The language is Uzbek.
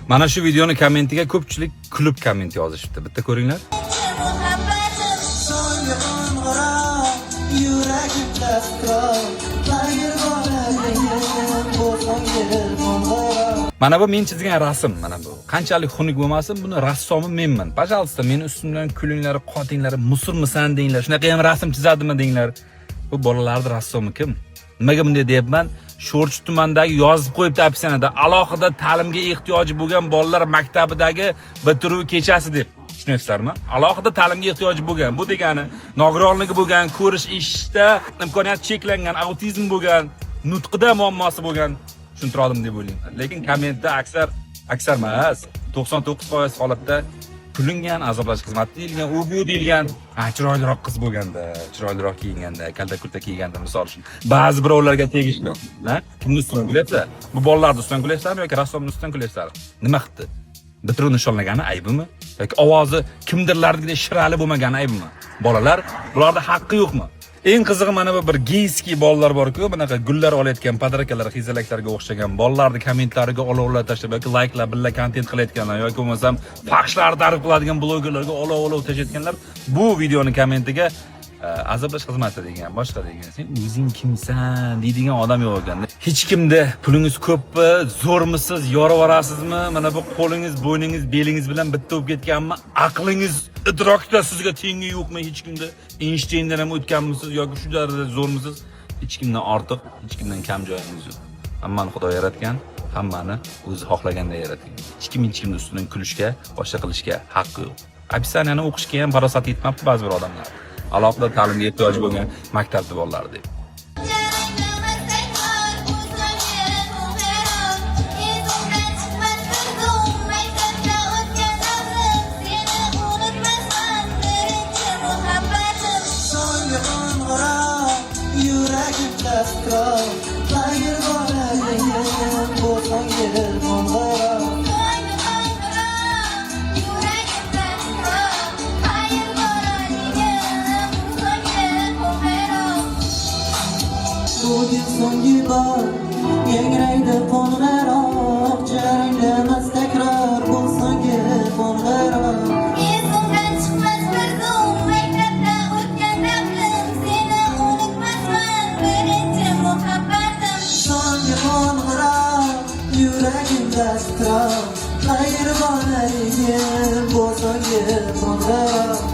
Mana shu videoni kommentiga ko'pchilik kulib komment yozishibdi. Bitta ko'ringlar. Mana bu men chizgan rasm, mana bu. Qanchalik xunuk bo'lmasin, buni rassomi menman. Пожалуйста, meni ustimdan kulinglar, qotinglar, musulmisan denglar. Shunaqa ham rasm chizadimi denglar. Bu bolalarning rassomi kim? Nimaga bunday deyapman? Sho'rchi tumanidagi yozib qo'yibdi opsiyanada alohida ta'limga ehtiyoji bo'lgan bolalar maktabidagi bitiruv kechasi deb. Tushunyapsizlarmi? Alohida ta'limga ehtiyoji bo'lgan. Bu degani nogironligi bo'lgan, ko'rish, eshitishda imkoniyati cheklangan, autizm bo'lgan, nutqida muammosi bo'lgan tushuntirdim deb o'ylayman. Lekin kommentda aksar emas, 99% holatda kulingan, azoblash xizmati deyilgan, u deyilgan, chiroyliroq qiz bo'lganda, chiroyliroq kiyinganda, kalta kurta kiyganda misol uchun. Ba'zi birovlarga tegishli. Kimni ustidan kulyapti? Bu bolalarning ustidan kulyapsizlarmi yoki rassomning ustidan kulyapsizlarmi? Nima qildi? Bitiruv nishonlagani aybimi? Yoki ovozi kimdirlardagidek shirali bo'lmagani aybimi? Bolalar, bularda haqqi yo'qmi? Eng qizig'i mana bu bir geyskiy bolalar bor-ku, bunaqa gullar olayotgan padarakalar, xizalaklarga o'xshagan bolalarning kommentlariga olovlar tashlab yoki layklar, billa kontent qilayotganlar yoki bo'lmasam faxshlarni tarif qiladigan blogerlarga olov tashlayotganlar bu videoni kommentiga azoblash xizmati degan, boshqa degan, sen o'zing kimsan deydigan odam yo'q ekan. Hech kimda pulingiz ko'pmi, zo'rmisiz, yorib orasizmi? Mana bu qo'lingiz, bo'yningiz, belingiz bilan bitta bo'lib ketganmi? Aqlingiz, idrokda sizga tengi yo'qmi? Hech kimda Einsteindan ham o'tganmisiz yoki shu darajada zo'rmisiz? Hech kimdan ortiq, hech kimdan kam joyingiz yo'q. Hammani Xudo yaratgan, hammani o'zi xohlaganda yaratgan. Hech kimning ustidan kulishga, boshqa qilishga haqqi yo'q. Opisaniyani o'qishga ham farosati yetmabdi ba'zi bir odamlar. Alohida ta'limga ehtiyoj bo'lgan maktabda bolalar deb. Bugün so'nggi bor yangraydi qo'ng'iroq, jaranglamas takrar bu so'nggi qo'ng'iroq. Esimdan chiqmas bir kun maktabda o'tgan davrim, seni unutmasman birinchi muhabbatim. So'nggi qo'ng'iroq, yuragimda titroq, qayerga boraligim bu so'nggi qo'ng'iroq.